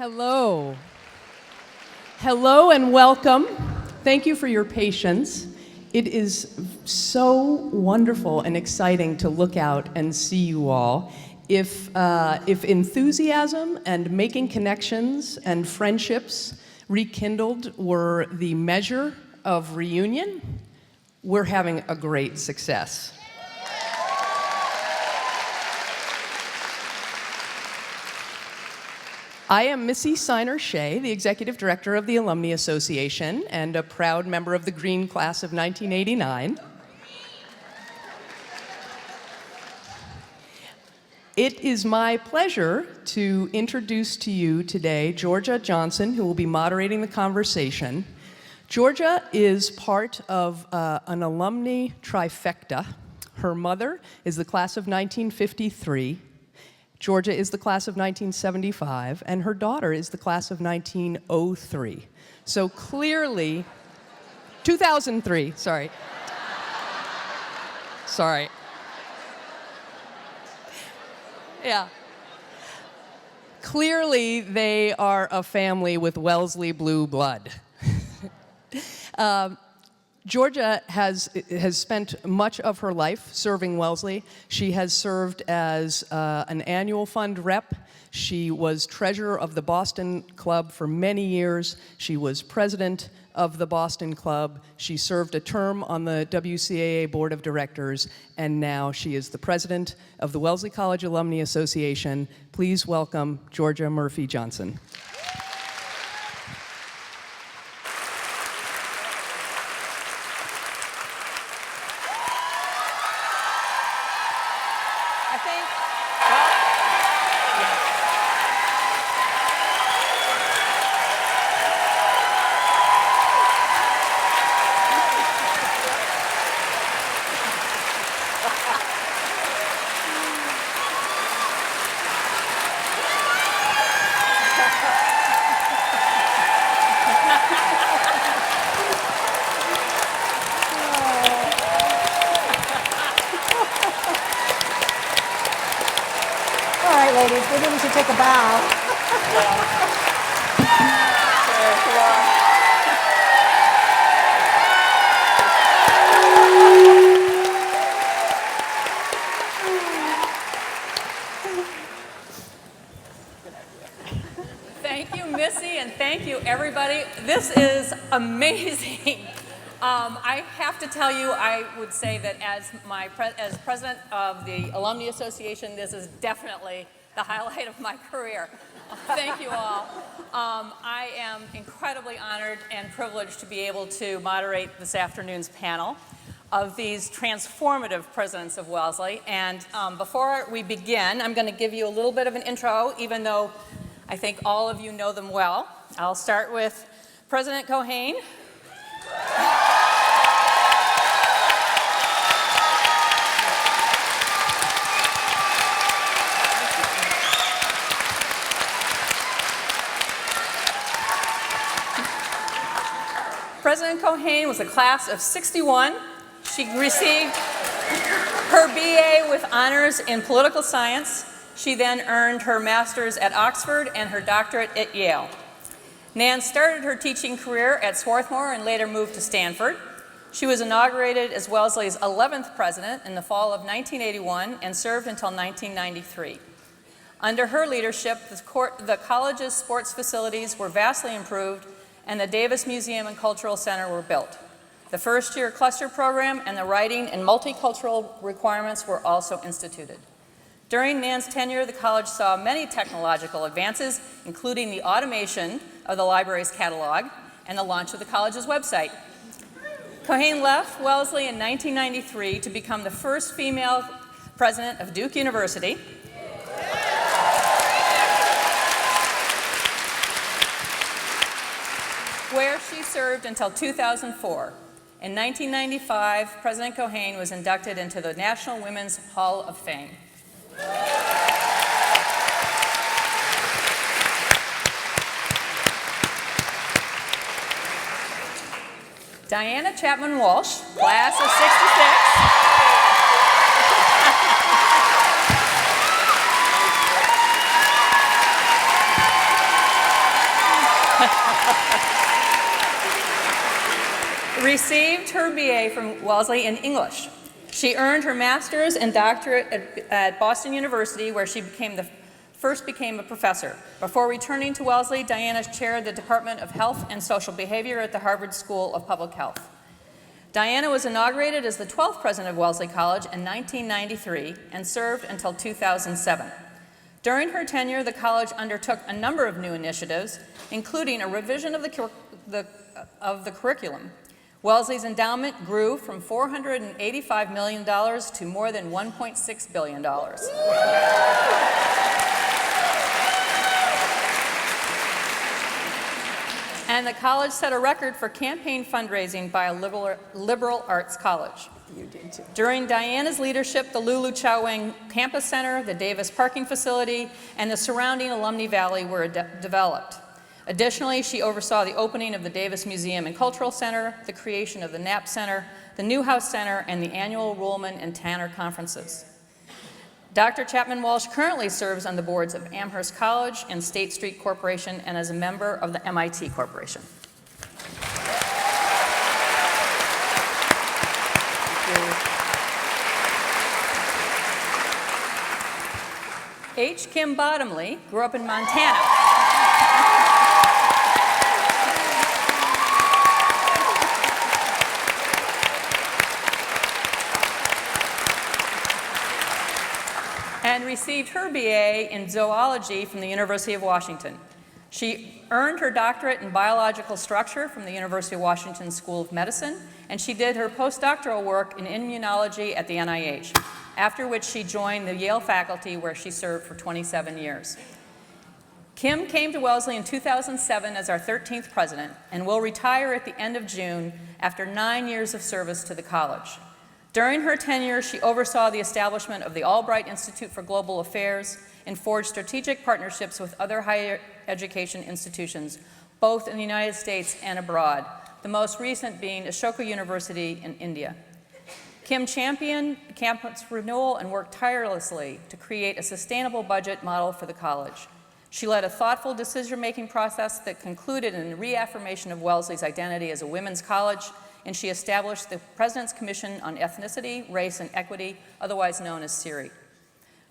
Hello. Hello and welcome. Thank you for your patience. It is so wonderful and exciting to look out and see you all. If enthusiasm and making connections and friendships rekindled were the measure of reunion, we're having a great success. I am Missy Siner-Shea, the Executive Director of the Alumni Association and a proud member of the Green Class of 1989. It is my pleasure to introduce to you today Paula Johnson, who will be moderating the conversation. Georgia is part of an alumni trifecta. Her mother is the class of 1953. Georgia is the class of 1975, and her daughter is the class of 1903. So clearly, 2003, sorry. Sorry. Yeah. Clearly, they are a family with Wellesley blue blood. Georgia has spent much of her life serving Wellesley. She has served as an annual fund rep. She was treasurer of the Boston Club for many years. She was president of the Boston Club. She served a term on the WCAA Board of Directors, and now she is the president of the Wellesley College Alumni Association. Please welcome Georgia Murphy Johnson. Ladies, maybe we should take a bow. Thank you, Missy, and thank you, everybody. This is amazing. I have to tell you, I would say that as president of the Alumni Association, this is definitely the highlight of my career. Thank you all. I am incredibly honored and privileged to be able to moderate this afternoon's panel of these transformative presidents of Wellesley. And before we begin, I'm going to give you a little bit of an intro, even though I think all of you know them well. I'll start with President Keohane. President Keohane was a class of 61. She received her BA with honors in political science. She then earned her master's at Oxford and her doctorate at Yale. Nan started her teaching career at Swarthmore and later moved to Stanford. She was inaugurated as Wellesley's 11th president in the fall of 1981 and served until 1993. Under her leadership, the college's sports facilities were vastly improved and the Davis Museum and Cultural Center were built. The first-year cluster program and the writing and multicultural requirements were also instituted. During Nan's tenure, the college saw many technological advances, including the automation of the library's catalog and the launch of the college's website. Keohane left Wellesley in 1993 to become the first female president of Duke University. Where she served until 2004. In 1995, President Keohane was inducted into the National Women's Hall of Fame. Diana Chapman Walsh, class of 66. Received her BA from Wellesley in English. She earned her master's and doctorate at Boston University, where she first became a professor. Before returning to Wellesley, Diana chaired the Department of Health and Social Behavior at the Harvard School of Public Health. Diana was inaugurated as the 12th president of Wellesley College in 1993 and served until 2007. During her tenure, the college undertook a number of new initiatives, including a revision of the curriculum. Wellesley's endowment grew from $485 million to more than $1.6 billion. And the college set a record for campaign fundraising by a liberal arts college. You did too. During Diana's leadership, the Lulu Chow Wang Campus Center, the Davis Parking Facility, and the surrounding Alumni Valley were developed. Additionally, she oversaw the opening of the Davis Museum and Cultural Center, the creation of the Knapp Center, the Newhouse Center, and the annual Ruhlman and Tanner conferences. Dr. Chapman Walsh currently serves on the boards of Amherst College and State Street Corporation and is a member of the MIT Corporation. H. Kim Bottomley grew up in Montana. And received her BA in zoology from the University of Washington. She earned her doctorate in biological structure from the University of Washington School of Medicine, and she did her postdoctoral work in immunology at the NIH, after which she joined the Yale faculty, where she served for 27 years. Kim came to Wellesley in 2007 as our 13th president and will retire at the end of June after 9 years of service to the college. During her tenure, she oversaw the establishment of the Albright Institute for Global Affairs and forged strategic partnerships with other higher education institutions, both in the United States and abroad, the most recent being Ashoka University in India. Kim championed campus renewal and worked tirelessly to create a sustainable budget model for the college. She led a thoughtful decision-making process that concluded in the reaffirmation of Wellesley's identity as a women's college, and she established the President's Commission on Ethnicity, Race, and Equity, otherwise known as CERI.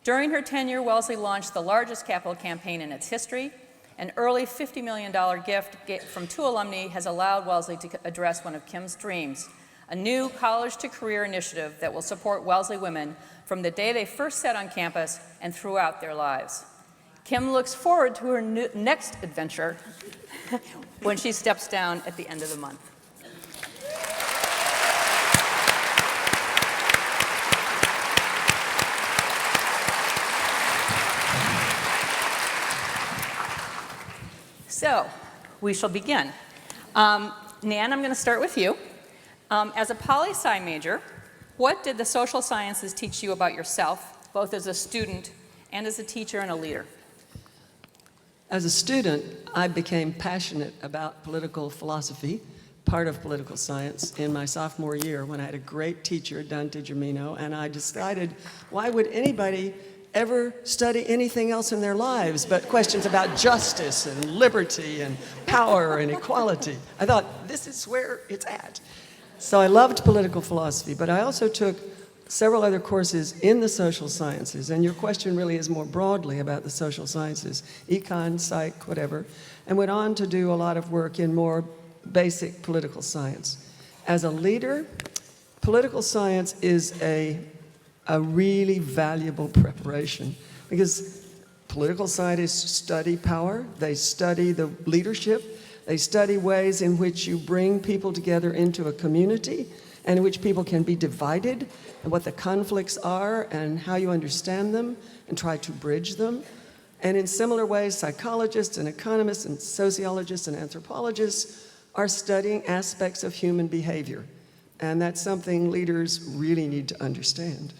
During her tenure, Wellesley launched the largest capital campaign in its history. An early $50 million gift from 2 alumni has allowed Wellesley to address one of Kim's dreams, a new college-to-career initiative that will support Wellesley women from the day they first set on campus and throughout their lives. Kim looks forward to her next adventure when she steps down at the end of the month. So, we shall begin. Nan, I'm going to start with you. As a poli-sci major, what did the social sciences teach you about yourself, both as a student and as a teacher and a leader? As a student, I became passionate about political philosophy, part of political science, in my sophomore year when I had a great teacher, Don DiGermino, and I decided, why would anybody ever study anything else in their lives but questions about justice and liberty and power and equality? I thought, this is where it's at. So I loved political philosophy, but I also took several other courses in the social sciences, and your question really is more broadly about the social sciences, econ, psych, whatever, and went on to do a lot of work in more basic political science. As a leader, political science is a really valuable preparation because political scientists study power, they study the leadership, they study ways in which you bring people together into a community and in which people can be divided and what the conflicts are and how you understand them and try to bridge them. And in similar ways, psychologists and economists and sociologists and anthropologists are studying aspects of human behavior. And that's something leaders really need to understand.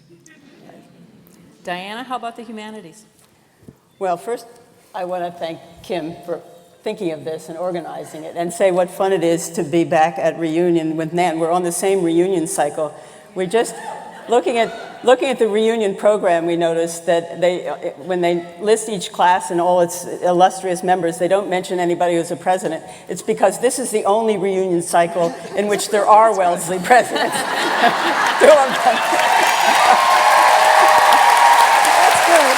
Diana, how about the humanities? Well, first, I want to thank Kim for thinking of this and organizing it, and say what fun it is to be back at reunion with Nan. We're on the same reunion cycle. We just looking at the reunion program, we noticed that when they list each class and all its illustrious members, they don't mention anybody who's a president. It's because this is the only reunion cycle in which there are Wellesley presidents. Two of them. That's good.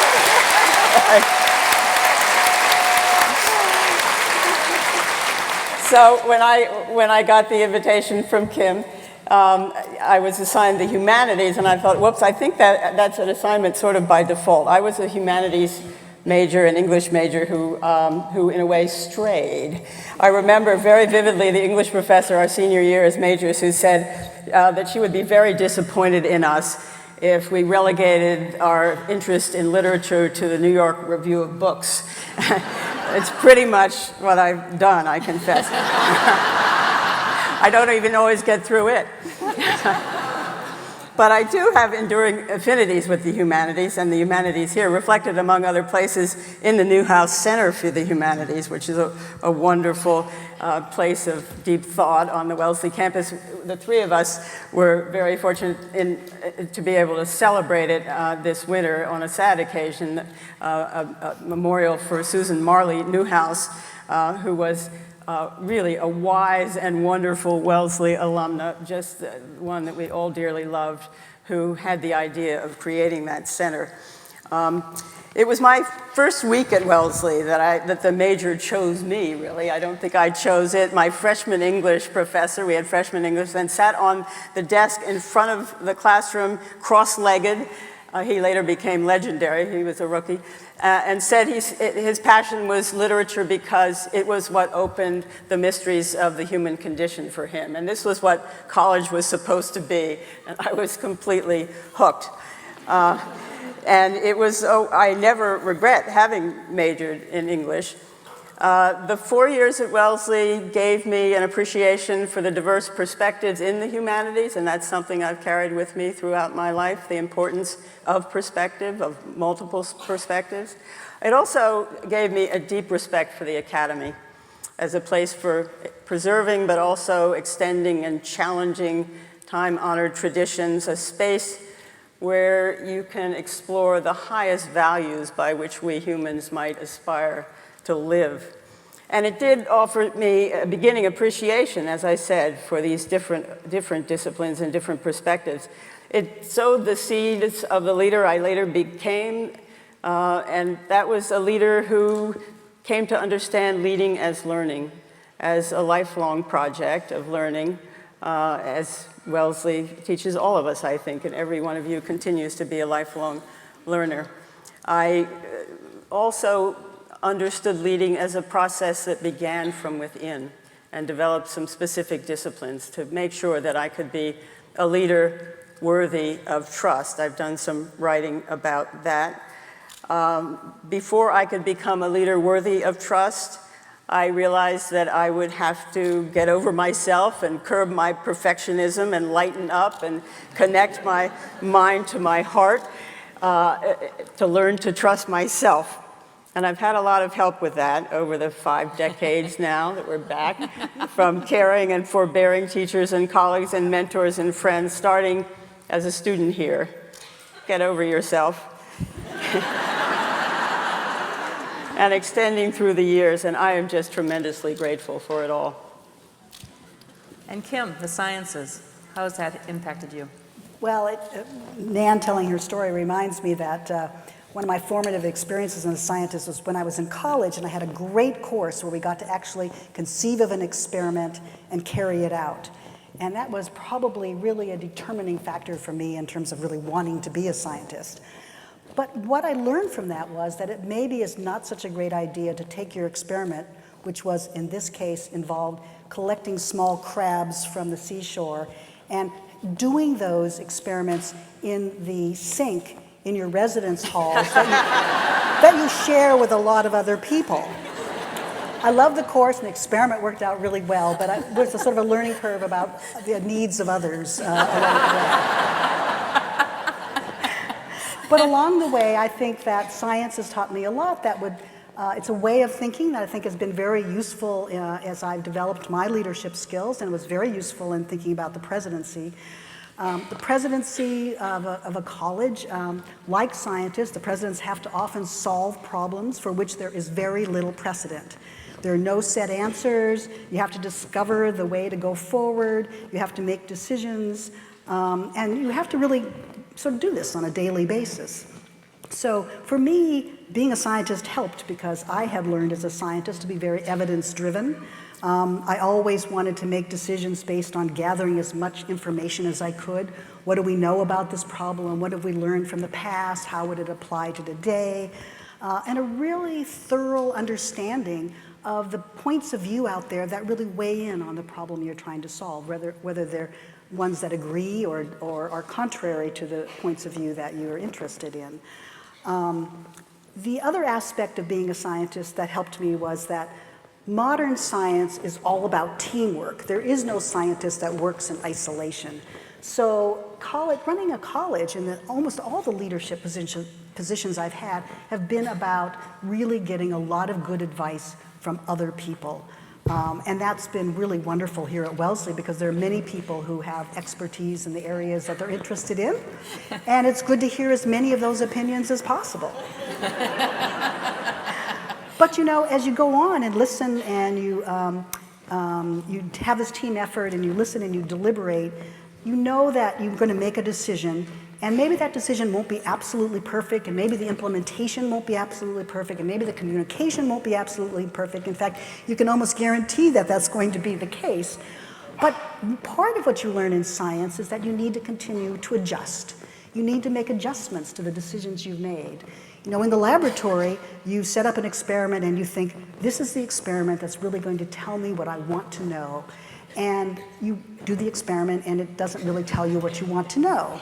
So when I got the invitation from Kim, I was assigned the humanities, and I thought, whoops, I think that's an assignment sort of by default. I was a humanities major, an English major, who in a way strayed. I remember very vividly the English professor our senior year as majors who said that she would be very disappointed in us if we relegated our interest in literature to the New York Review of Books. It's pretty much what I've done, I confess. I don't even always get through it. But I do have enduring affinities with the humanities, and the humanities here reflected, among other places, in the Newhouse Center for the Humanities, which is a wonderful place of deep thought on the Wellesley campus. The three of us were very fortunate to be able to celebrate it this winter on a sad occasion, a memorial for Susan Marley Newhouse, who was really a wise and wonderful Wellesley alumna, just one that we all dearly loved, who had the idea of creating that center. It was my first week at Wellesley that the major chose me, really. I don't think I chose it. My freshman English professor, we had freshman English, then sat on the desk in front of the classroom, cross-legged. He later became legendary. He was a rookie. And said his passion was literature because it was what opened the mysteries of the human condition for him. And this was what college was supposed to be. And I was completely hooked. And it was, I never regret having majored in English. The 4 years at Wellesley gave me an appreciation for the diverse perspectives in the humanities, and that's something I've carried with me throughout my life, the importance of perspective, of multiple perspectives. It also gave me a deep respect for the academy as a place for preserving but also extending and challenging time-honored traditions, a space where you can explore the highest values by which we humans might aspire to live. And it did offer me a beginning appreciation, as I said, for these different disciplines and different perspectives. It sowed the seeds of the leader I later became, and that was a leader who came to understand leading as learning, as a lifelong project of learning, as Wellesley teaches all of us, I think, and every one of you continues to be a lifelong learner. I also understood leading as a process that began from within and developed some specific disciplines to make sure that I could be a leader worthy of trust. I've done some writing about that. Before I could become a leader worthy of trust, I realized that I would have to get over myself and curb my perfectionism and lighten up and connect my mind to my heart to learn to trust myself. And I've had a lot of help with that over the 5 decades now that we're back, from caring and forbearing teachers and colleagues and mentors and friends, starting as a student here. Get over yourself. And extending through the years, and I am just tremendously grateful for it all. And Kim, the sciences, how has that impacted you? Well, Nan telling her story reminds me that one of my formative experiences as a scientist was when I was in college, and I had a great course where we got to actually conceive of an experiment and carry it out. And that was probably really a determining factor for me in terms of really wanting to be a scientist. But what I learned from that was that it maybe is not such a great idea to take your experiment, which was, in this case, involved collecting small crabs from the seashore and doing those experiments in the sink in your residence halls that you share with a lot of other people. I love the course, and the experiment worked out really well, but there's a sort of a learning curve about the needs of others along the way. But along the way, I think that science has taught me a lot that would, it's a way of thinking that I think has been very useful as I've developed my leadership skills, and it was very useful in thinking about the presidency. The presidency of a college, like scientists, the presidents have to often solve problems for which there is very little precedent. There are no set answers. You have to discover the way to go forward. You have to make decisions. And you have to really sort of do this on a daily basis. So for me, being a scientist helped because I had learned as a scientist to be very evidence-driven. I always wanted to make decisions based on gathering as much information as I could. What do we know about this problem? What have we learned from the past? How would it apply to today? And a really thorough understanding of the points of view out there that really weigh in on the problem you're trying to solve, whether they're ones that agree or are contrary to the points of view that you're interested in. The other aspect of being a scientist that helped me was that modern science is all about teamwork. There is no scientist that works in isolation. So running a college and almost all the leadership positions I've had have been about really getting a lot of good advice from other people. And that's been really wonderful here at Wellesley because there are many people who have expertise in the areas that they're interested in. And it's good to hear as many of those opinions as possible. But you know, as you go on and listen and you have this team effort and you listen and you deliberate, you know that you're going to make a decision, and maybe that decision won't be absolutely perfect, and maybe the implementation won't be absolutely perfect, and maybe the communication won't be absolutely perfect. In fact, you can almost guarantee that that's going to be the case. But part of what you learn in science is that you need to continue to adjust. You need to make adjustments to the decisions you've made. You know, in the laboratory, you set up an experiment and you think, this is the experiment that's really going to tell me what I want to know. And you do the experiment and it doesn't really tell you what you want to know.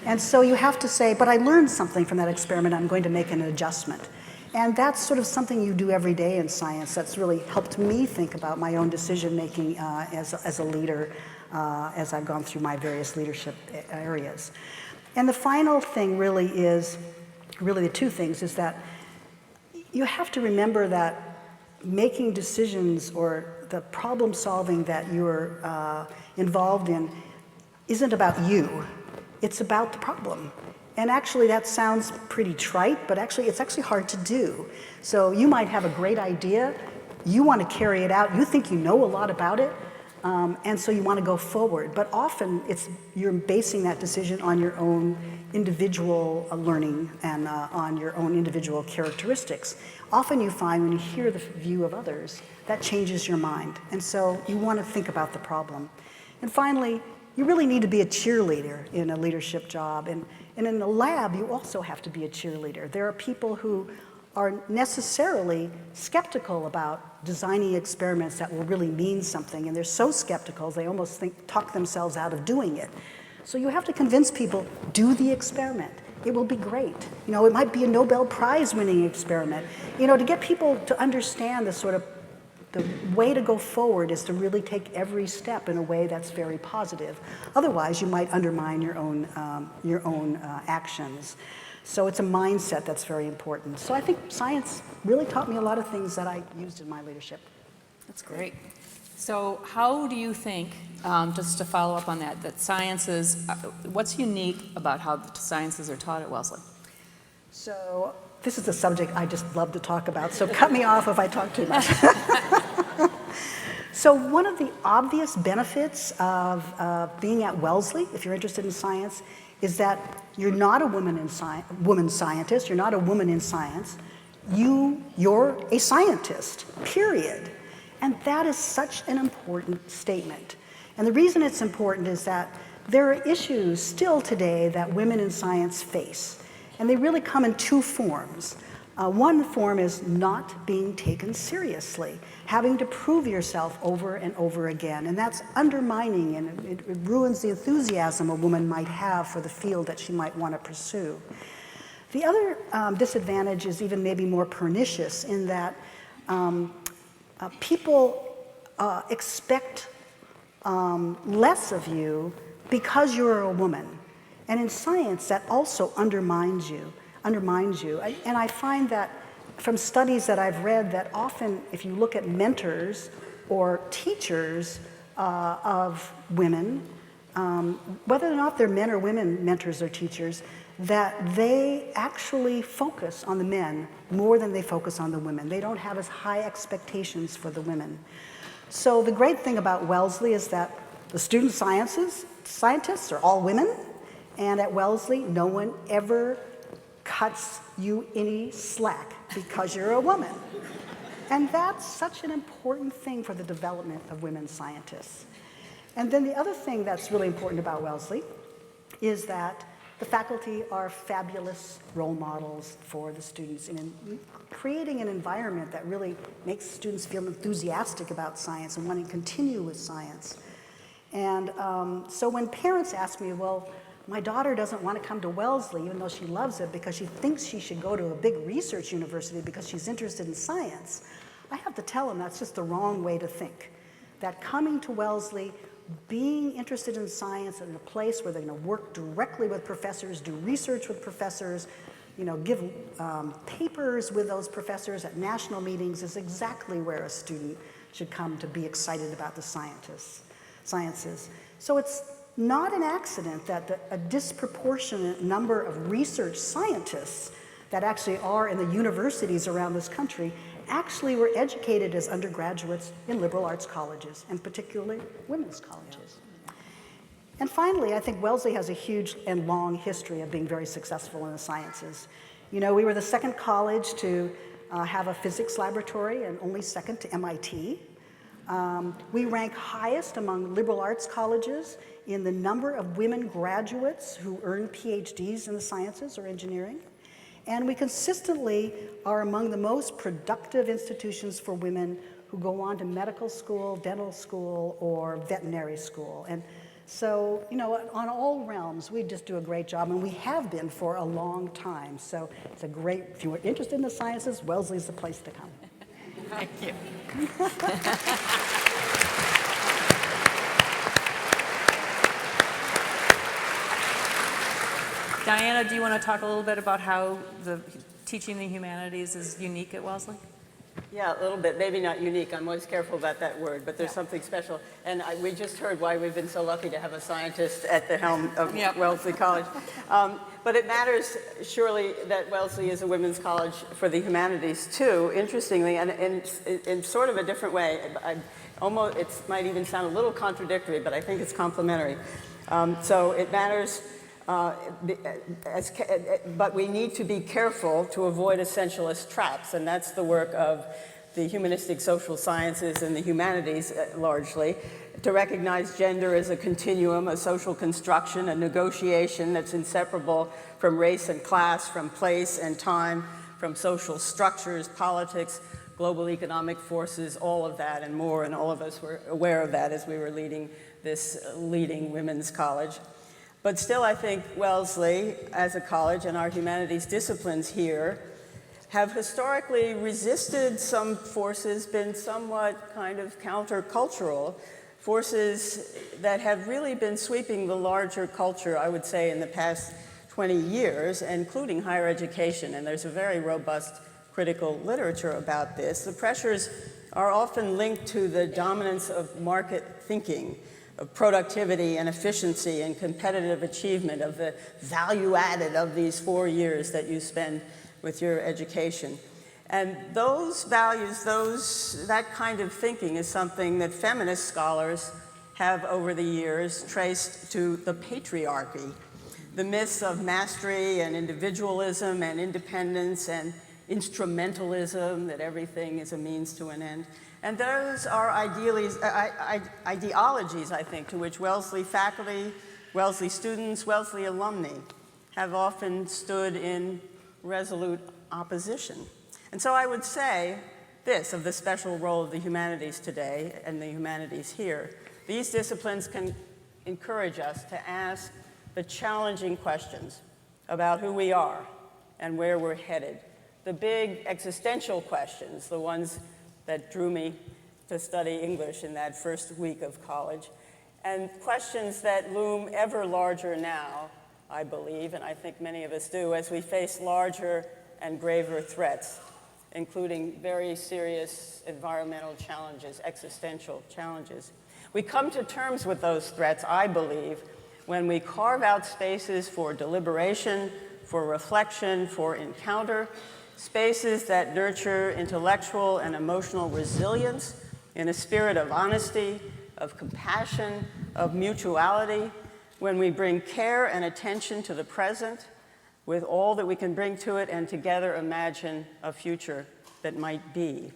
And so you have to say, but I learned something from that experiment, I'm going to make an adjustment. And that's sort of something you do every day in science that's really helped me think about my own decision making as a leader as I've gone through my various leadership areas. And the final thing really the two things, is that you have to remember that making decisions or the problem solving that you're involved in isn't about you. It's about the problem. And actually that sounds pretty trite, but actually it's actually hard to do. So you might have a great idea, you want to carry it out, you think you know a lot about it, and so you want to go forward. But often you're basing that decision on your own individual learning and on your own individual characteristics. Often you find when you hear the view of others, that changes your mind. And so you want to think about the problem. And finally, you really need to be a cheerleader in a leadership job. And in the lab, you also have to be a cheerleader. There are people who are necessarily skeptical about designing experiments that will really mean something, and they're so skeptical they almost talk themselves out of doing it. So you have to convince people, do the experiment. It will be great. You know, it might be a Nobel Prize winning experiment. You know, to get people to understand the way to go forward is to really take every step in a way that's very positive. Otherwise, you might undermine your own actions. So it's a mindset that's very important. So I think science really taught me a lot of things that I used in my leadership. That's great. So how do you think, just to follow up on that sciences, what's unique about how the sciences are taught at Wellesley? So this is a subject I just love to talk about, so cut me off if I talk too much. So one of the obvious benefits of being at Wellesley, if you're interested in science, is that you're not a woman scientist, you're not a woman in science, you're a scientist, period. And that is such an important statement. And the reason it's important is that there are issues still today that women in science face. And they really come in two forms. One form is not being taken seriously, having to prove yourself over and over again. And that's undermining, and it ruins the enthusiasm a woman might have for the field that she might want to pursue. The other disadvantage is even maybe more pernicious in that people expect less of you because you're a woman. And in science, that also undermines you. And I find that from studies that I've read that often if you look at mentors or teachers of women, whether or not they're men or women mentors or teachers, that they actually focus on the men more than they focus on the women. They don't have as high expectations for the women. So the great thing about Wellesley is that the student scientists are all women, and at Wellesley, no one ever cuts you any slack because you're a woman. And that's such an important thing for the development of women scientists. And then the other thing that's really important about Wellesley is that the faculty are fabulous role models for the students in creating an environment that really makes students feel enthusiastic about science and want to continue with science. And so when parents ask me, well, my daughter doesn't want to come to Wellesley even though she loves it because she thinks she should go to a big research university because she's interested in science, I have to tell them that's just the wrong way to think. That coming to Wellesley, being interested in science in a place where they're going to work directly with professors, do research with professors, give papers with those professors at national meetings is exactly where a student should come to be excited about the sciences. So it's not an accident that a disproportionate number of research scientists that actually are in the universities around this country actually were educated as undergraduates in liberal arts colleges, and particularly women's colleges. And finally, I think Wellesley has a huge and long history of being very successful in the sciences. We were the second college to have a physics laboratory and only second to MIT. We rank highest among liberal arts colleges in the number of women graduates who earn PhDs in the sciences or engineering. And we consistently are among the most productive institutions for women who go on to medical school, dental school, or veterinary school. And so, on all realms, we just do a great job, and we have been for a long time. So it's a great, if you are interested in the sciences, Wellesley's the place to come. Thank you. Diana, do you want to talk a little bit about how the teaching the humanities is unique at Wellesley? Yeah, a little bit. Maybe not unique. I'm always careful about that word, but there's something special. And we just heard why we've been so lucky to have a scientist at the helm of Wellesley College. But it matters, surely, that Wellesley is a women's college for the humanities, too, interestingly, and in sort of a different way. It might even sound a little contradictory, but I think it's complementary. So it matters. But we need to be careful to avoid essentialist traps, and that's the work of the humanistic social sciences and the humanities largely, to recognize gender as a continuum, a social construction, a negotiation that's inseparable from race and class, from place and time, from social structures, politics, global economic forces, all of that and more, and all of us were aware of that as we were leading this leading women's college. But still, I think Wellesley, as a college, and our humanities disciplines here, have historically resisted some forces, been somewhat kind of countercultural, forces that have really been sweeping the larger culture, I would say, in the past 20 years, including higher education. And there's a very robust critical literature about this. The pressures are often linked to the dominance of market thinking, of productivity and efficiency and competitive achievement, of the value added of these 4 years that you spend with your education. And those values, that kind of thinking is something that feminist scholars have over the years traced to the patriarchy, the myths of mastery and individualism and independence and instrumentalism, that everything is a means to an end. And those are ideologies, I think, to which Wellesley faculty, Wellesley students, Wellesley alumni have often stood in resolute opposition. And so I would say this of the special role of the humanities today and the humanities here. These disciplines can encourage us to ask the challenging questions about who we are and where we're headed. The big existential questions, the ones that drew me to study English in that first week of college, and questions that loom ever larger now, I believe, and I think many of us do, as we face larger and graver threats, including very serious environmental challenges, existential challenges. We come to terms with those threats, I believe, when we carve out spaces for deliberation, for reflection, for encounter, spaces that nurture intellectual and emotional resilience in a spirit of honesty, of compassion, of mutuality, when we bring care and attention to the present with all that we can bring to it and together imagine a future that might be.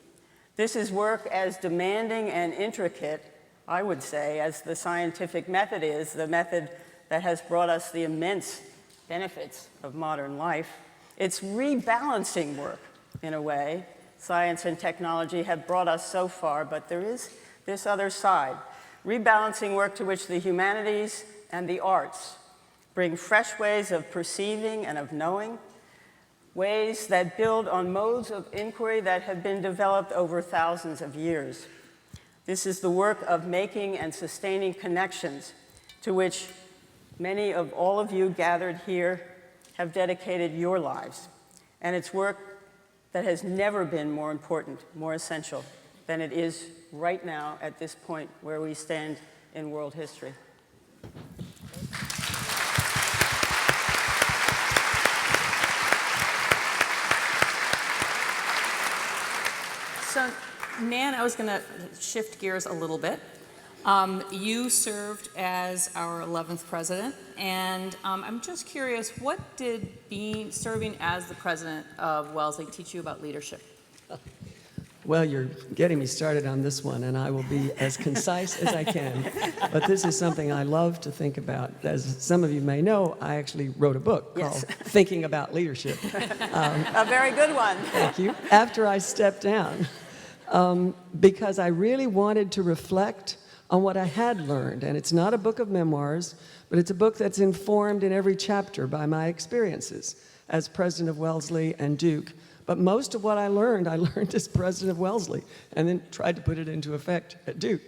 This is work as demanding and intricate, I would say, as the scientific method is, the method that has brought us the immense benefits of modern life. It's rebalancing work, in a way. Science and technology have brought us so far, but there is this other side. Rebalancing work to which the humanities and the arts bring fresh ways of perceiving and of knowing, ways that build on modes of inquiry that have been developed over thousands of years. This is the work of making and sustaining connections to which many of all of you gathered here have dedicated your lives. And it's work that has never been more important, more essential than it is right now at this point where we stand in world history. So, Nan, I was going to shift gears a little bit. You served as our 11th president, and I'm just curious, what did serving as the president of Wellesley teach you about leadership? Well, you're getting me started on this one, and I will be as concise as I can. But this is something I love to think about. As some of you may know, I actually wrote a book called Thinking About Leadership. A very good one. Thank you. After I stepped down, because I really wanted to reflect on what I had learned. And it's not a book of memoirs, but it's a book that's informed in every chapter by my experiences as president of Wellesley and Duke. But most of what I learned as president of Wellesley, and then tried to put it into effect at Duke.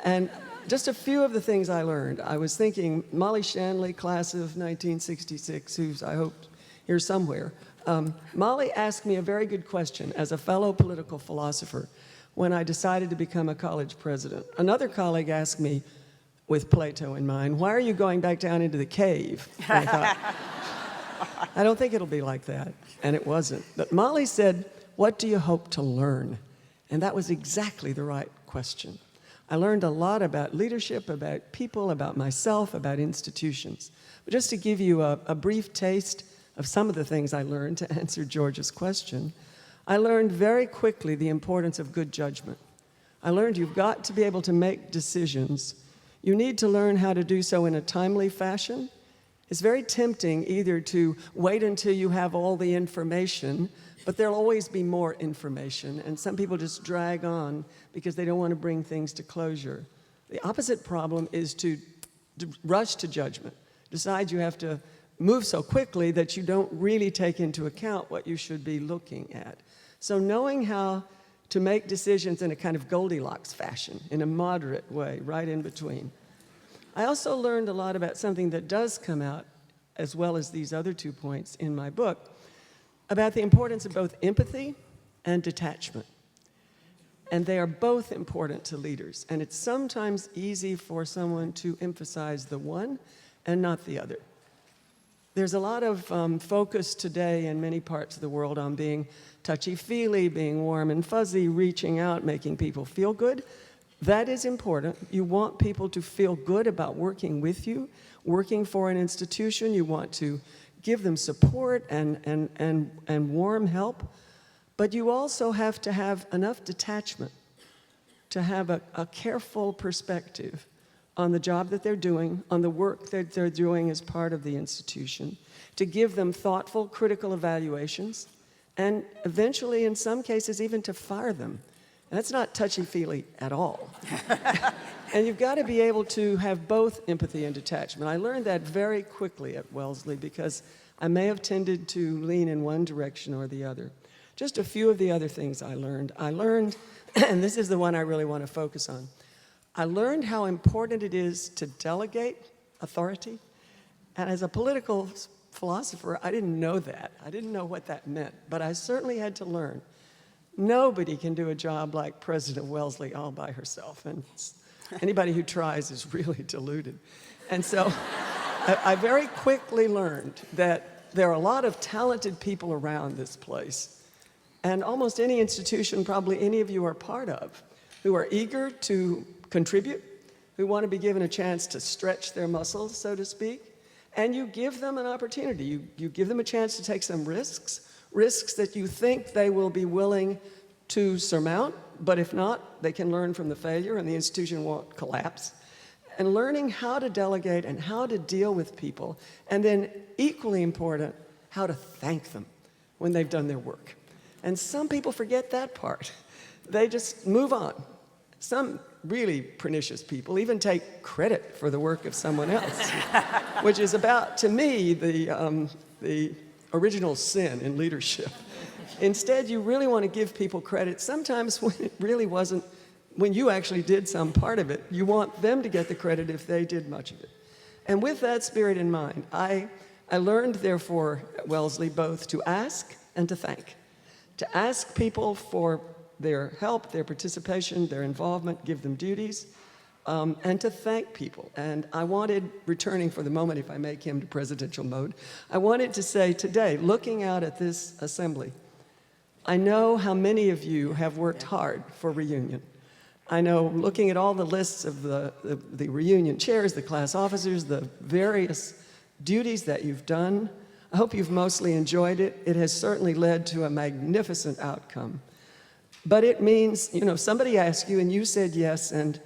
And just a few of the things I learned. I was thinking, Molly Shanley, class of 1966, who's, I hope, here somewhere. Molly asked me a very good question as a fellow political philosopher when I decided to become a college president. Another colleague asked me, with Plato in mind, why are you going back down into the cave? And I thought, I don't think it'll be like that. And it wasn't. But Molly said, what do you hope to learn? And that was exactly the right question. I learned a lot about leadership, about people, about myself, about institutions. But just to give you a brief taste of some of the things I learned to answer George's question, I learned very quickly the importance of good judgment. I learned you've got to be able to make decisions. You need to learn how to do so in a timely fashion. It's very tempting either to wait until you have all the information, but there'll always be more information, and some people just drag on because they don't want to bring things to closure. The opposite problem is to rush to judgment. Decide you have to move so quickly that you don't really take into account what you should be looking at. So knowing how to make decisions in a kind of Goldilocks fashion, in a moderate way, right in between. I also learned a lot about something that does come out, as well as these other 2 points in my book, about the importance of both empathy and detachment. And they are both important to leaders. And it's sometimes easy for someone to emphasize the one and not the other. There's a lot of focus today in many parts of the world on being touchy-feely, being warm and fuzzy, reaching out, making people feel good. That is important. You want people to feel good about working with you, working for an institution. You want to give them support and warm help. But you also have to have enough detachment to have a careful perspective on the job that they're doing, on the work that they're doing as part of the institution, to give them thoughtful, critical evaluations, and eventually, in some cases, even to fire them. And that's not touchy-feely at all. And you've got to be able to have both empathy and detachment. I learned that very quickly at Wellesley because I may have tended to lean in one direction or the other. Just a few of the other things I learned, and this is the one I really want to focus on, I learned how important it is to delegate authority. And as a political philosopher, I didn't know that. I didn't know what that meant, but I certainly had to learn. Nobody can do a job like President Wellesley all by herself. And Anybody who tries is really deluded. And so I very quickly learned that there are a lot of talented people around this place, and almost any institution probably any of you are part of, who are eager to contribute, who want to be given a chance to stretch their muscles, so to speak, and you give them an opportunity. You give them a chance to take some risks that you think they will be willing to surmount, but if not, they can learn from the failure and the institution won't collapse. And learning how to delegate and how to deal with people, and then equally important, how to thank them when they've done their work. And some people forget that part. They just move on. Some really pernicious people even take credit for the work of someone else, which is about, to me, the original sin in leadership. Instead, you really want to give people credit, sometimes when it really wasn't, when you actually did some part of it. You want them to get the credit if they did much of it. And with that spirit in mind, I learned, therefore, at Wellesley, both to ask and to thank. To ask people for their help, their participation, their involvement, give them duties, and to thank people. And I wanted, returning for the moment, if I may, Kim, to presidential mode, I wanted to say today, looking out at this assembly, I know how many of you have worked hard for reunion. I know, looking at all the lists of the reunion chairs, the class officers, the various duties that you've done, I hope you've mostly enjoyed it. It has certainly led to a magnificent outcome. But it means, you know, somebody asked you and you said yes, and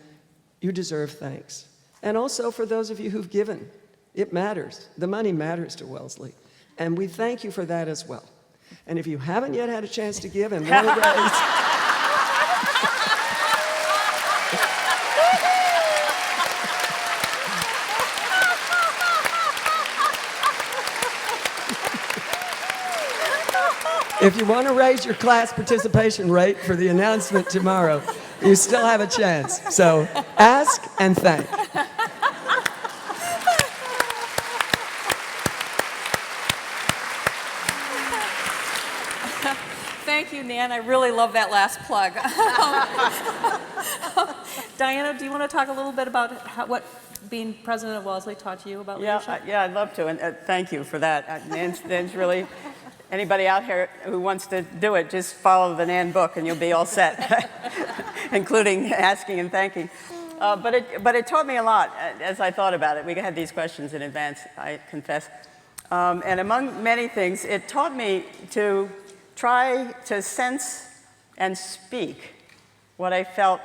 you deserve thanks. And also for those of you who've given, it matters. The money matters to Wellesley. And we thank you for that as well. And if you haven't yet had a chance to give and want to raise, if you want to raise your class participation rate for the announcement tomorrow, you still have a chance. So ask and thank. Thank you, Nan. I really love that last plug. Diana, do you want to talk a little bit about what being president of Wellesley taught you about leadership? Yeah, I'd love to, and thank you for that. Nan's really, anybody out here who wants to do it, just follow the Nan book and you'll be all set, including asking and thanking. But it taught me a lot as I thought about it. We had these questions in advance, I confess. And among many things, it taught me to try to sense and speak what I felt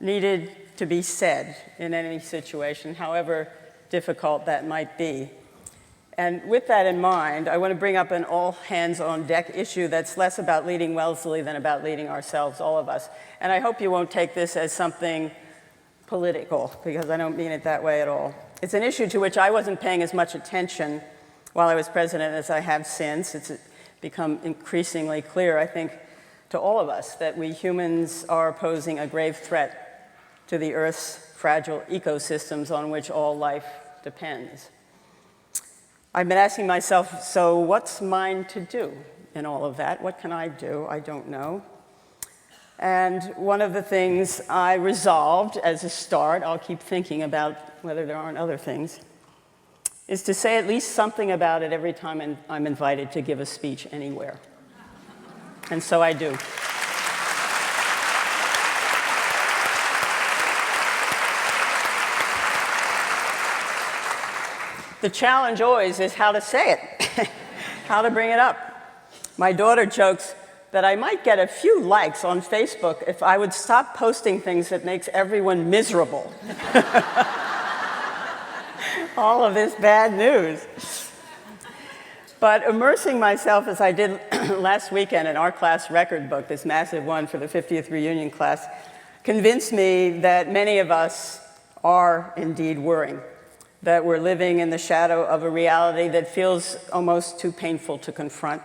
needed to be said in any situation, however difficult that might be. And with that in mind, I want to bring up an all-hands-on-deck issue that's less about leading Wellesley than about leading ourselves, all of us. And I hope you won't take this as something political, because I don't mean it that way at all. It's an issue to which I wasn't paying as much attention while I was president as I have since. It's become increasingly clear, I think, to all of us that we humans are posing a grave threat to the Earth's fragile ecosystems on which all life depends. I've been asking myself, so what's mine to do in all of that? What can I do? I don't know. And one of the things I resolved as a start, I'll keep thinking about whether there aren't other things, is to say at least something about it every time I'm invited to give a speech anywhere. And so I do. The challenge always is how to say it, how to bring it up. My daughter jokes that I might get a few likes on Facebook if I would stop posting things that makes everyone miserable. All of this bad news. But immersing myself as I did last weekend in our class record book, this massive one for the 50th reunion class, convinced me that many of us are indeed worrying, that we're living in the shadow of a reality that feels almost too painful to confront,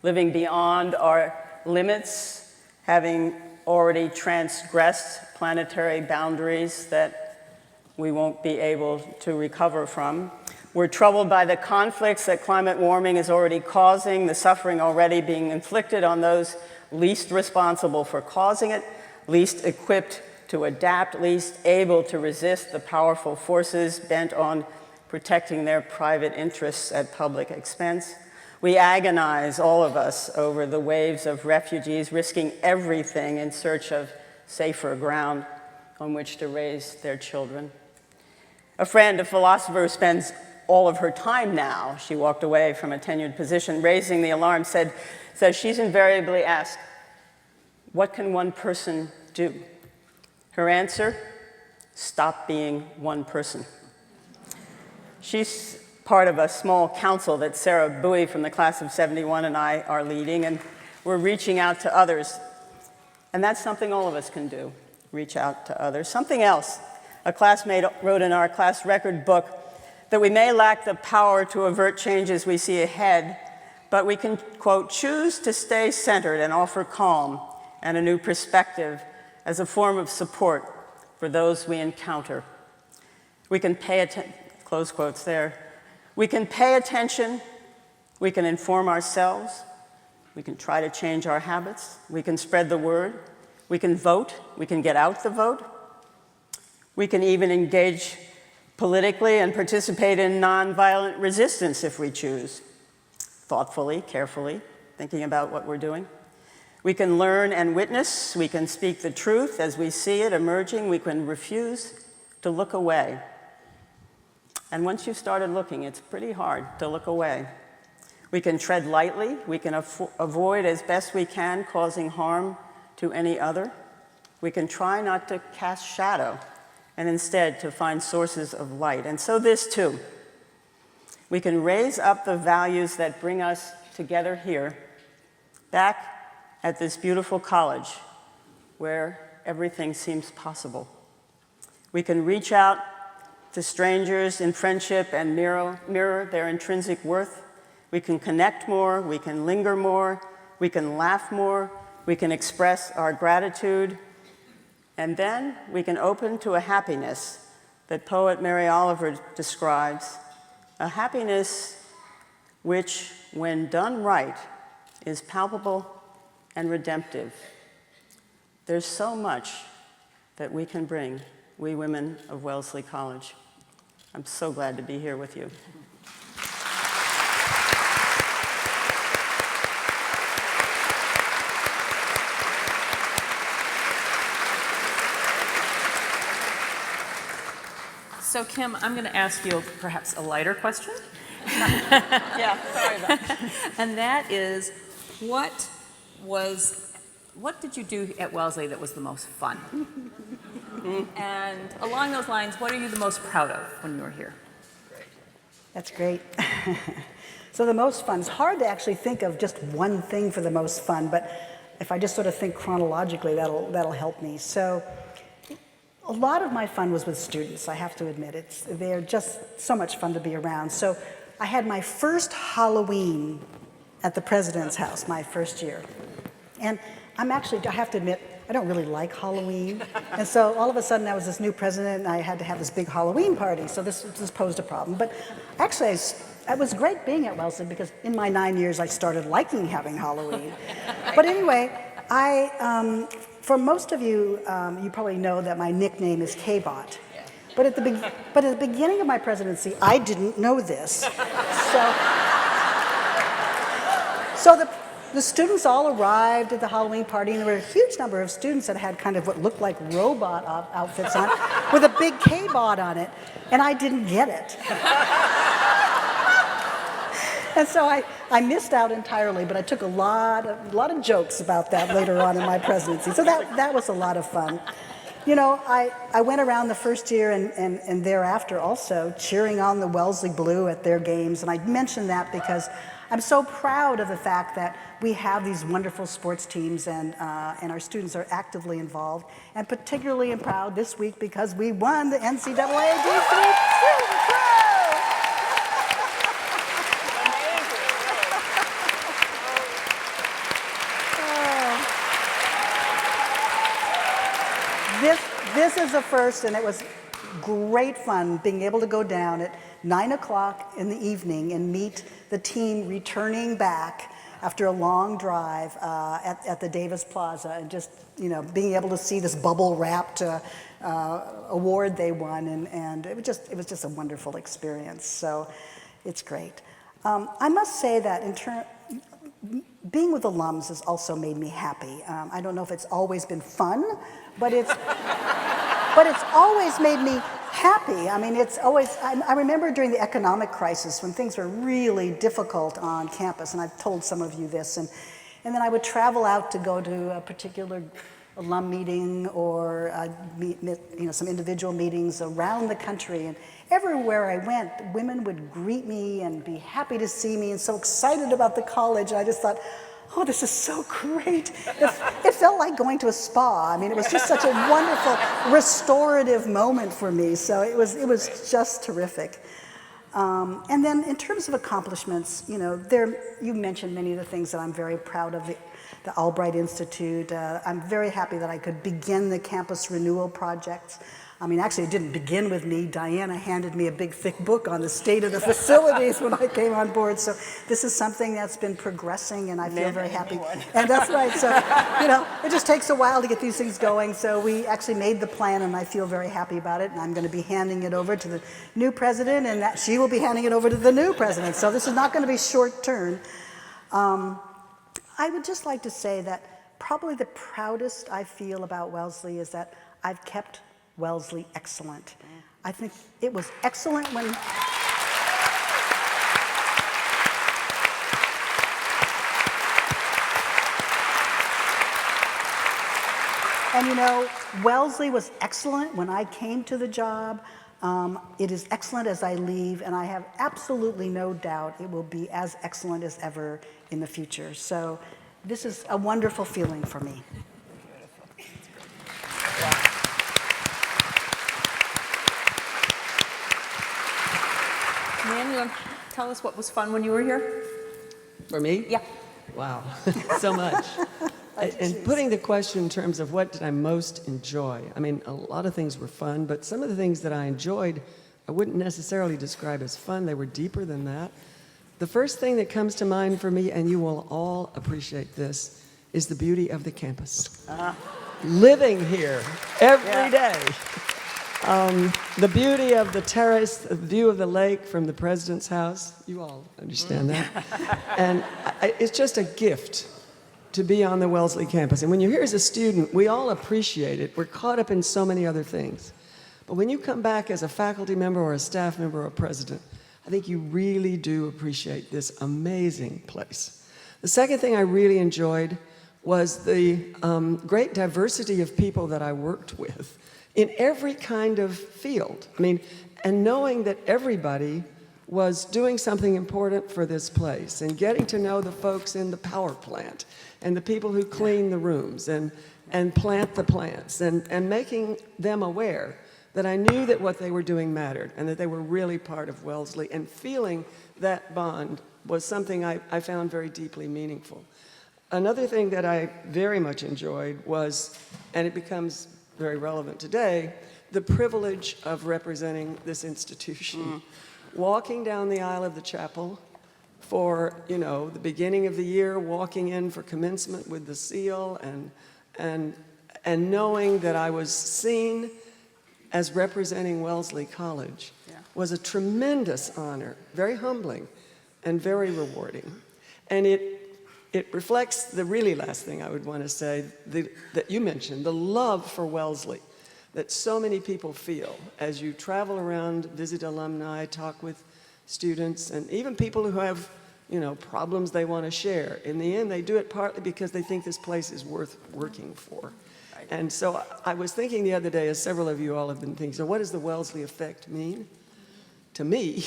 living beyond our limits, having already transgressed planetary boundaries that we won't be able to recover from. We're troubled by the conflicts that climate warming is already causing, the suffering already being inflicted on those least responsible for causing it, least equipped to adapt, least able to resist the powerful forces bent on protecting their private interests at public expense. We agonize, all of us, over the waves of refugees risking everything in search of safer ground on which to raise their children. A friend, a philosopher who spends all of her time now, she walked away from a tenured position, raising the alarm, says she's invariably asked, what can one person do? Her answer, stop being one person. She's part of a small council that Sarah Bowie from the class of '71 and I are leading, and we're reaching out to others. And that's something all of us can do, reach out to others. Something else, a classmate wrote in our class record book that we may lack the power to avert changes we see ahead, but we can, quote, choose to stay centered and offer calm and a new perspective as a form of support for those we encounter. We can pay attention, close quotes there. We can pay attention, we can inform ourselves, we can try to change our habits, we can spread the word, we can vote, we can get out the vote, we can even engage politically and participate in nonviolent resistance if we choose, thoughtfully, carefully, thinking about what we're doing. We can learn and witness, we can speak the truth as we see it emerging, we can refuse to look away. And once you've started looking, it's pretty hard to look away. We can tread lightly, we can avoid as best we can causing harm to any other. We can try not to cast shadow and instead to find sources of light. And so this too. We can raise up the values that bring us together here, back at this beautiful college where everything seems possible. We can reach out to strangers in friendship and mirror their intrinsic worth. We can connect more, we can linger more, we can laugh more, we can express our gratitude, and then we can open to a happiness that poet Mary Oliver describes, a happiness which, when done right, is palpable and redemptive. There's so much that we can bring, we women of Wellesley College. I'm so glad to be here with you. So Kim, I'm going to ask you perhaps a lighter question. Yeah, sorry about that. And that is, what did you do at Wellesley that was the most fun? And along those lines, what are you the most proud of when you were here? That's great. So the most fun, it's hard to actually think of just one thing for the most fun, but if I just sort of think chronologically, that'll help me. So a lot of my fun was with students, I have to admit. They're just so much fun to be around. So I had my first Halloween at the president's house, my first year. And I have to admit, I don't really like Halloween. And so all of a sudden I was this new president and I had to have this big Halloween party. So this posed a problem. But actually, it was great being at Wellesley because in my 9 years I started liking having Halloween. But anyway, for most of you, you probably know that my nickname is K-Bot. But at the beginning of my presidency, I didn't know this. So the students all arrived at the Halloween party, and there were a huge number of students that had kind of what looked like robot outfits on, with a big K-Bot on it, and I didn't get it. And so I missed out entirely, but I took a lot of jokes about that later on in my presidency. So that was a lot of fun. You know, I went around the first year and thereafter also cheering on the Wellesley Blue at their games, and I mention that because I'm so proud of the fact that we have these wonderful sports teams and our students are actively involved, and particularly proud this week because we won the NCAA D3 Pro. This is a first, and it was great fun being able to go down at 9 o'clock in the evening and meet the team returning back after a long drive at the Davis Plaza, and just, you know, being able to see this bubble-wrapped award they won, and it was just a wonderful experience. So it's great. I must say that being with alums has also made me happy. I don't know if it's always been fun, but it's always made me happy. I mean, it's always, I remember during the economic crisis when things were really difficult on campus, and I've told some of you this, and then I would travel out to go to a particular alum meeting or some individual meetings around the country, and everywhere I went, women would greet me and be happy to see me and so excited about the college. And I just thought, oh, this is so great. It felt like going to a spa. I mean, it was just such a wonderful restorative moment for me. So it was just terrific. And then in terms of accomplishments, you know, you mentioned many of the things that I'm very proud of. The Albright Institute. I'm very happy that I could begin the campus renewal project. I mean, actually, it didn't begin with me. Diana handed me a big, thick book on the state of the facilities when I came on board. So this is something that's been progressing, and I feel very happy. And that's right. So, you know, it just takes a while to get these things going. So we actually made the plan, and I feel very happy about it. And I'm going to be handing it over to the new president, and that she will be handing it over to the new president. So this is not going to be short term. I would just like to say that probably the proudest I feel about Wellesley is that I've kept Wellesley excellent. I think it was excellent when... And you know, Wellesley was excellent when I came to the job. It is excellent as I leave, and I have absolutely no doubt it will be as excellent as ever in the future. So this is a wonderful feeling for me. Nan, you want to tell us what was fun when you were here? For me? Yeah. Wow, so much. And putting the question in terms of what did I most enjoy, I mean, a lot of things were fun, but some of the things that I enjoyed, I wouldn't necessarily describe as fun. They were deeper than that. The first thing that comes to mind for me, and you will all appreciate this, is the beauty of the campus. Living here every day. The beauty of the terrace, the view of the lake from the president's house. You all understand that. And it's just a gift to be on the Wellesley campus. And when you're here as a student, we all appreciate it. We're caught up in so many other things. But when you come back as a faculty member or a staff member or a president, I think you really do appreciate this amazing place. The second thing I really enjoyed was the great diversity of people that I worked with in every kind of field. I mean, and knowing that everybody was doing something important for this place, and getting to know the folks in the power plant and the people who clean the rooms and plant the plants, and making them aware that I knew that what they were doing mattered and that they were really part of Wellesley, and feeling that bond was something I found very deeply meaningful. Another thing that I very much enjoyed was, and it becomes very relevant today, the privilege of representing this institution. Walking down the aisle of the chapel for, you know, the beginning of the year, walking in for commencement with the seal, and knowing that I was seen as representing Wellesley College was a tremendous honor, very humbling and very rewarding. And it reflects the really last thing I would want to say, that you mentioned, the love for Wellesley that so many people feel as you travel around, visit alumni, talk with students, and even people who have, you know, problems they want to share. In the end, they do it partly because they think this place is worth working for. And so I was thinking the other day, as several of you all have been thinking, so what does the Wellesley effect mean? To me,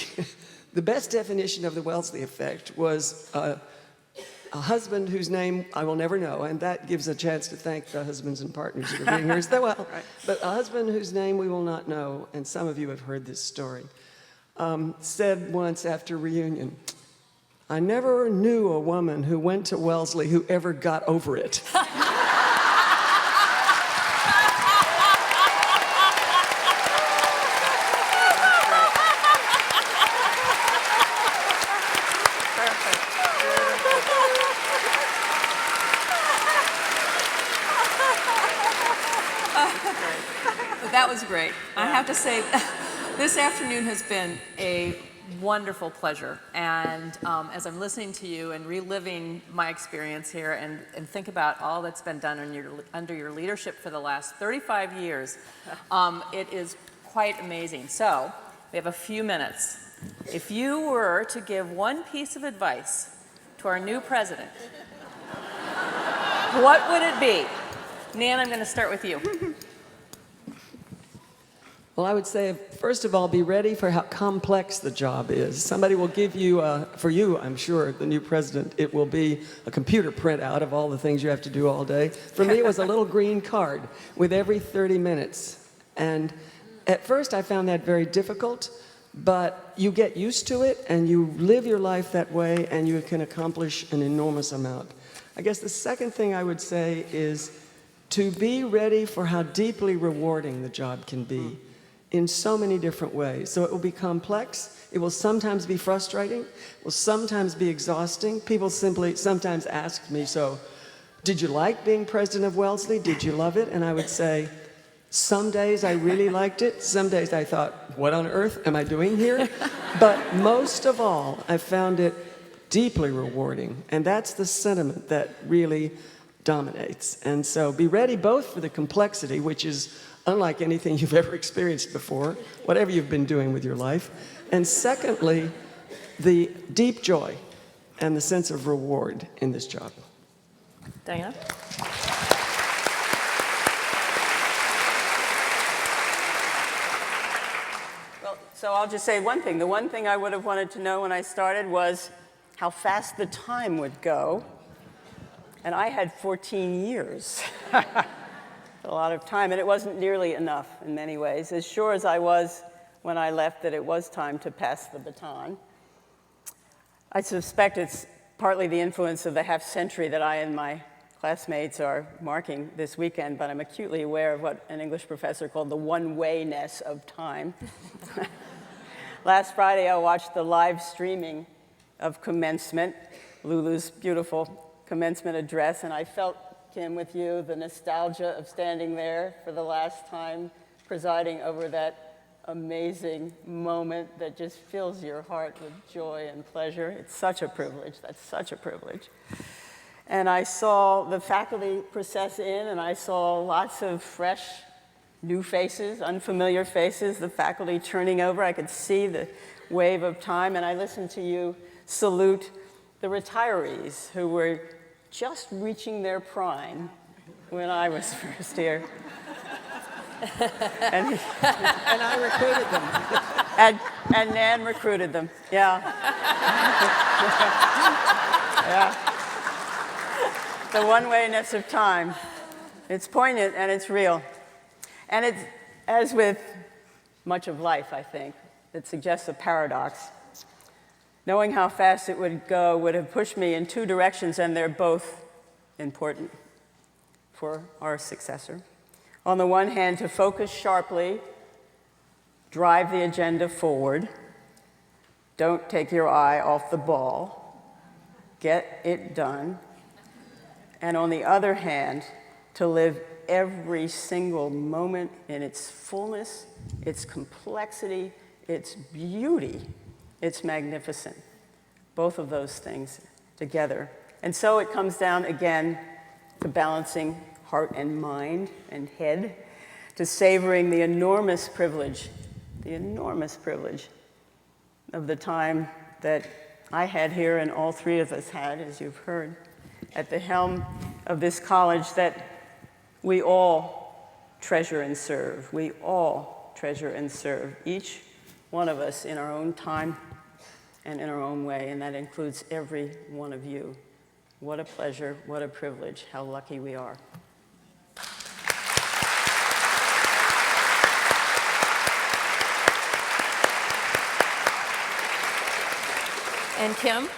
the best definition of the Wellesley effect was a husband whose name I will never know, and that gives a chance to thank the husbands and partners for being here as well. But a husband whose name we will not know, and some of you have heard this story, said once after reunion, "I never knew a woman who went to Wellesley who ever got over it." That was great. I have to say, this afternoon has been a wonderful pleasure. And as I'm listening to you and reliving my experience here and think about all that's been done under your leadership for the last 35 years, it is quite amazing. So we have a few minutes. If you were to give one piece of advice to our new president, what would it be? Nan, I'm going to start with you. Well, I would say, first of all, be ready for how complex the job is. Somebody will give you, for you, I'm sure, the new president, it will be a computer printout of all the things you have to do all day. For me, it was a little green card with every 30 minutes. And at first, I found that very difficult, but you get used to it, and you live your life that way, and you can accomplish an enormous amount. I guess the second thing I would say is to be ready for how deeply rewarding the job can be in so many different ways. So it will be complex, it will sometimes be frustrating, it will sometimes be exhausting. People simply sometimes ask me, so did you like being president of Wellesley? Did you love it? And I would say, some days I really liked it, some days I thought, what on earth am I doing here? But most of all, I found it deeply rewarding, and that's the sentiment that really dominates. And so be ready both for the complexity, which is unlike anything you've ever experienced before, whatever you've been doing with your life, and secondly, the deep joy and the sense of reward in this job. Diana? Well, so I'll just say one thing. The one thing I would have wanted to know when I started was how fast the time would go. And I had 14 years. A lot of time, and it wasn't nearly enough in many ways. As sure as I was when I left that it was time to pass the baton, I suspect it's partly the influence of the half-century that I and my classmates are marking this weekend, but I'm acutely aware of what an English professor called the one-wayness of time. Last Friday, I watched the live streaming of commencement, Lulu's beautiful commencement address, and I felt, Kim, with you, the nostalgia of standing there for the last time, presiding over that amazing moment that just fills your heart with joy and pleasure. It's such a privilege. That's such a privilege. And I saw the faculty process in, and I saw lots of fresh, new faces, unfamiliar faces, the faculty turning over. I could see the wave of time, and I listened to you salute the retirees who were just reaching their prime when I was first here. And I recruited them. And Nan recruited them, yeah. Yeah. The one-wayness of time. It's poignant and it's real. And it's, as with much of life, I think, it suggests a paradox. Knowing how fast it would go would have pushed me in two directions, and they're both important for our successor. On the one hand, to focus sharply, drive the agenda forward, don't take your eye off the ball, get it done. And on the other hand, to live every single moment in its fullness, its complexity, its beauty. It's magnificent, both of those things together. And so it comes down again to balancing heart and mind and head, to savoring the enormous privilege of the time that I had here and all three of us had, as you've heard, at the helm of this college that we all treasure and serve. We all treasure and serve, each one of us in our own time and in our own way, and that includes every one of you. What a pleasure, what a privilege, how lucky we are. And Kim?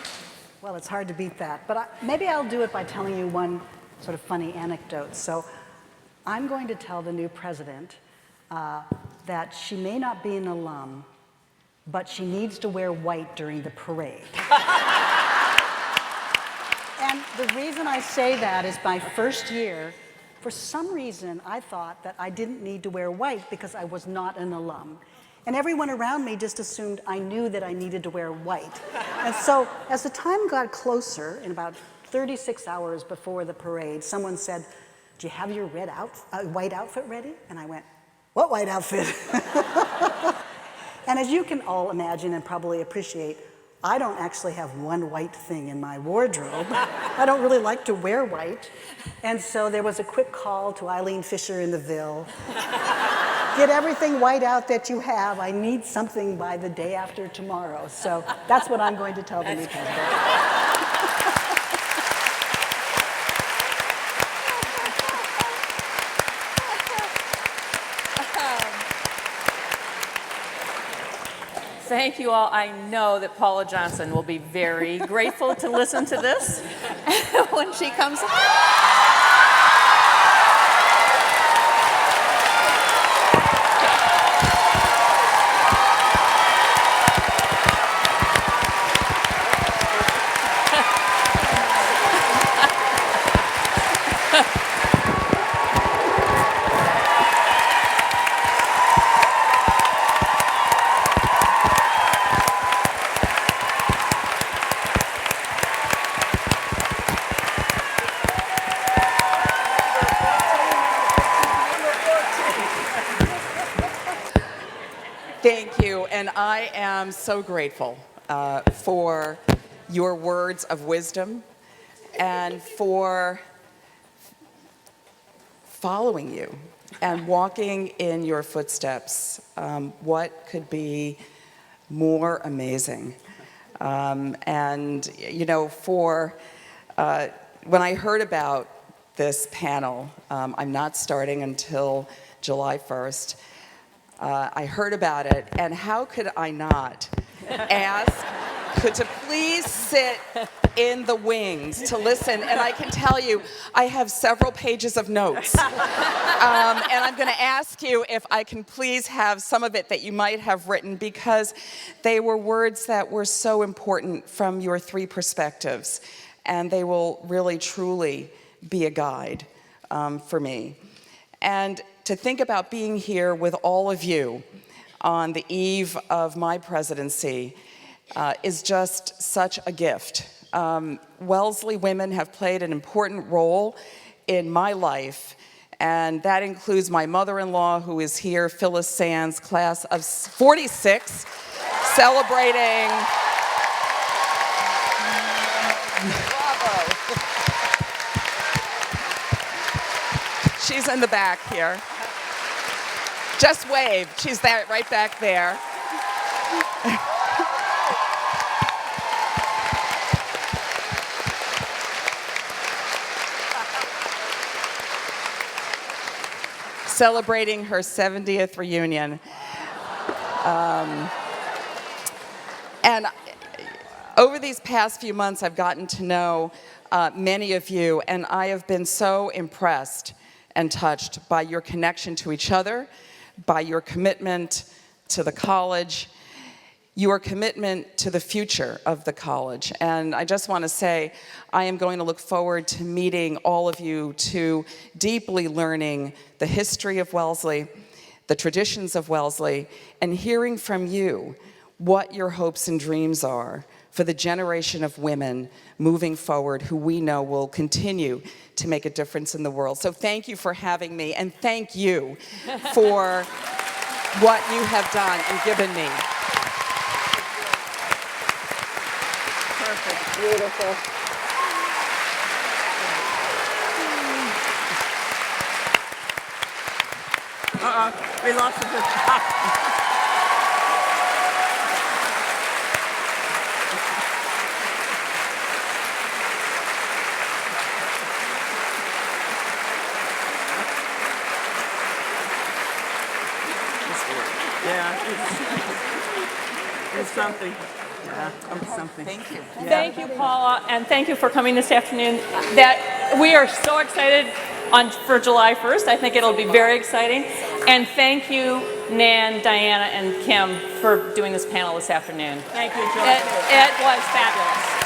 Well, it's hard to beat that, but maybe I'll do it by telling you one sort of funny anecdote. So I'm going to tell the new president that she may not be an alum, but she needs to wear white during the parade. And the reason I say that is my first year, For some reason, I thought that I didn't need to wear white because I was not an alum. And everyone around me just assumed I knew that I needed to wear white. And so as the time got closer, in about 36 hours before the parade, someone said, "Do you have your white outfit ready?" And I went, "What white outfit?" And as you can all imagine and probably appreciate, I don't actually have one white thing in my wardrobe. I don't really like to wear white. And so there was a quick call to Eileen Fisher in the Ville. Get everything white out that you have. I need something by the day after tomorrow. So that's what I'm going to tell the new president. Thank you all. I know that Paula Johnson will be very grateful to listen to this when she comes. Thank you, and I am so grateful for your words of wisdom and for following you and walking in your footsteps. What could be more amazing? And, you know, when I heard about this panel, I'm not starting until July 1st. I heard about it, and how could I not ask to please sit in the wings to listen? And I can tell you, I have several pages of notes. And I'm going to ask you if I can please have some of it that you might have written, because they were words that were so important from your three perspectives, and they will really, truly be a guide for me. And to think about being here with all of you on the eve of my presidency is just such a gift. Wellesley women have played an important role in my life, and that includes my mother-in-law, who is here, Phyllis Sands, class of 46, celebrating. Bravo. She's in the back here. Just wave. She's there, right back there. Celebrating her 70th reunion. And over these past few months, I've gotten to know many of you, and I have been so impressed and touched by your connection to each other, by your commitment to the college, your commitment to the future of the college. And I just want to say, I am going to look forward to meeting all of you, to deeply learning the history of Wellesley, the traditions of Wellesley, and hearing from you what your hopes and dreams are for the generation of women moving forward who we know will continue to make a difference in the world. So thank you for having me, and thank you for what you have done and given me. Perfect, beautiful. We lost the top. Yeah, it's something. Yeah, it's something. Thank you. Yeah. Thank you, Paula, and thank you for coming this afternoon. That we are so excited for July 1st. I think it'll be very exciting. And thank you, Nan, Diana, and Kim, for doing this panel this afternoon. Thank you, George. It was fabulous.